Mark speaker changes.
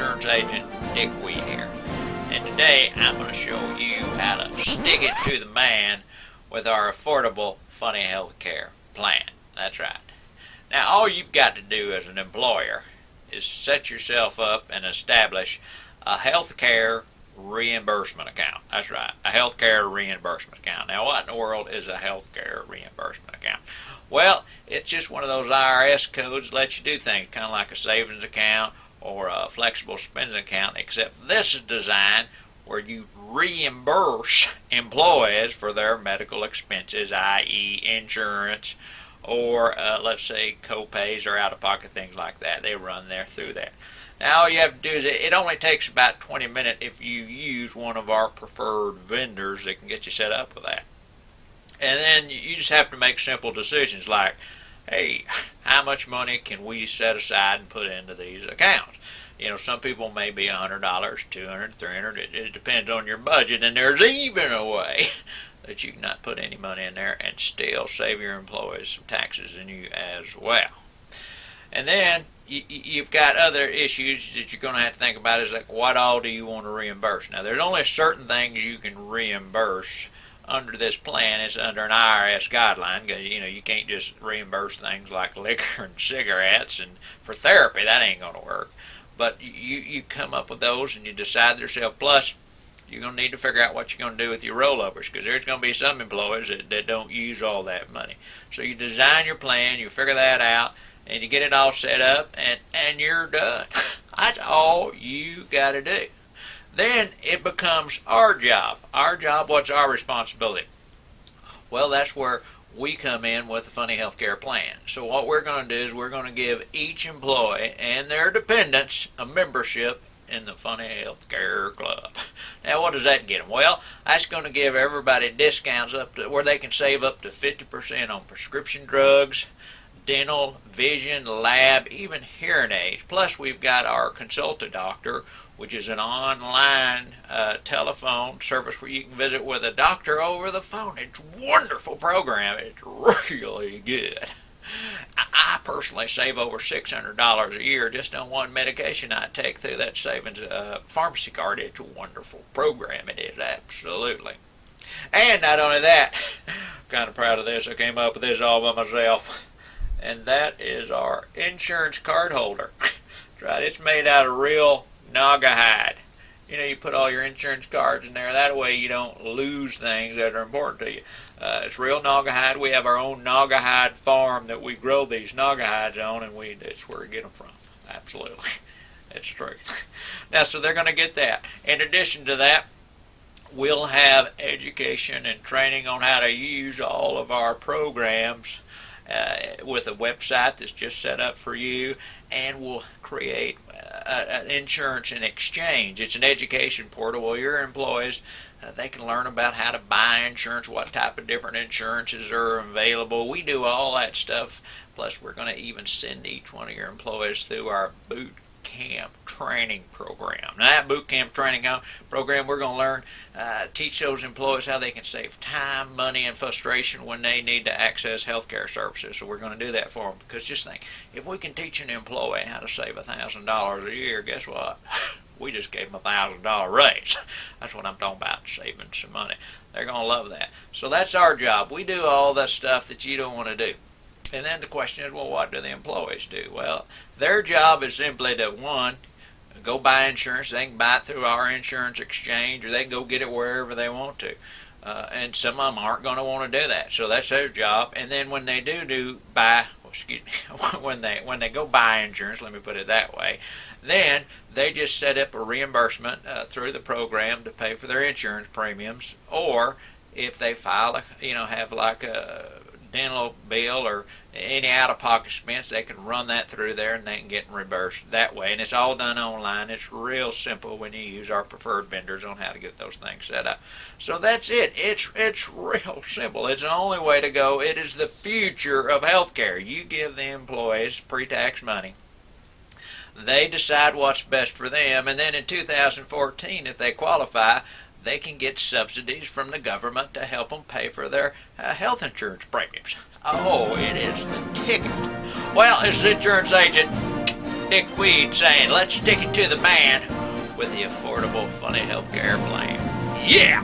Speaker 1: insurance agent Dickweed here, and today I'm going to show you how to stick it to the man with our affordable funny health care plan. That's right. Now all you've got to do as an employer is set yourself up and establish a health care reimbursement account. That's right, a health care reimbursement account. Now what in the world is a health care reimbursement account? Well, it's just one of those IRS codes that lets you do things, kind of like a savings account or a flexible spending account, except this is designed where you reimburse employees for their medical expenses, i.e. insurance, or let's say co-pays or out-of-pocket things like that. They run there through that. Now all you have to do is, it only takes about 20 minutes if you use one of our preferred vendors that can get you set up with that. And then you just have to make simple decisions like, hey, how much money can we set aside and put into these accounts? You know, some people may be $100, $200, $300. It depends on your budget, and there's even a way that you can not put any money in there and still save your employees some taxes and you as well. And then you've got other issues that you're going to have to think about, is like, what all do you want to reimburse? Now, there's only certain things you can reimburse under this plan. It's under an IRS guideline, because you can't just reimburse things like liquor and cigarettes, and for therapy that ain't going to work. But you come up with those and you decide yourself. Plus, you're going to need to figure out what you're going to do with your rollovers, because there's going to be some employees that don't use all that money. So you design your plan, you figure that out, and you get it all set up, and you're done. That's all you got to do. Then it becomes our job. Our job, what's our responsibility? Well, that's where we come in with a funny healthcare plan. So what we're going to do is we're going to give each employee and their dependents a membership in the Funny Healthcare Club. Now what does that get them? Well, that's going to give everybody discounts up to where they can save up to 50% on prescription drugs, dental, vision, lab, even hearing aids. Plus we've got our Consult a Doctor, which is an online telephone service where you can visit with a doctor over the phone. It's a wonderful program. It's really good. I personally save over $600 a year just on one medication I take through that savings pharmacy card. It's a wonderful program. It is, absolutely. And not only that, I'm kind of proud of this. I came up with this all by myself. And that is our insurance card holder. That's right. It's made out of real Naga hide. You put all your insurance cards in there. That way you don't lose things that are important to you. It's real Naga hide. We have our own Naga hide farm that we grow these Naga hides on, and that's where we get them from. Absolutely. It's true. Now, so they're going to get that. In addition to that, we'll have education and training on how to use all of our programs with a website that's just set up for you, and we'll create an insurance and exchange. It's an education portal where your employees, they can learn about how to buy insurance, what type of different insurances are available. We do all that stuff. Plus we're going to even send each one of your employees through our boot camp training program. Now that boot camp training program, we're going to learn, teach those employees how they can save time, money, and frustration when they need to access healthcare services. So we're going to do that for them, because just think, if we can teach an employee how to save $1,000 a year, guess what? We just gave them $1,000 raise. That's what I'm talking about, saving some money. They're going to love that. So that's our job. We do all that stuff that you don't want to do. And then the question is, well, what do the employees do? Well, their job is simply to, one, go buy insurance. They can buy it through our insurance exchange, or they can go get it wherever they want to. And some of them aren't going to want to do that. So that's their job. And then when they when they go buy insurance, let me put it that way, then they just set up a reimbursement through the program to pay for their insurance premiums. Or if they file, have like a dental bill or any out-of-pocket expense, they can run that through there and they can get reimbursed that way. And it's all done online. It's real simple when you use our preferred vendors on how to get those things set up. So that's it. It's real simple. It's the only way to go. It is the future of healthcare. You give the employees pre-tax money. They decide what's best for them, and then in 2014, if they qualify, they can get subsidies from the government to help them pay for their health insurance premiums. Oh, it is the ticket. Well, it's the insurance agent Dickweed saying, let's stick it to the man with the affordable, funny healthcare plan. Yeah!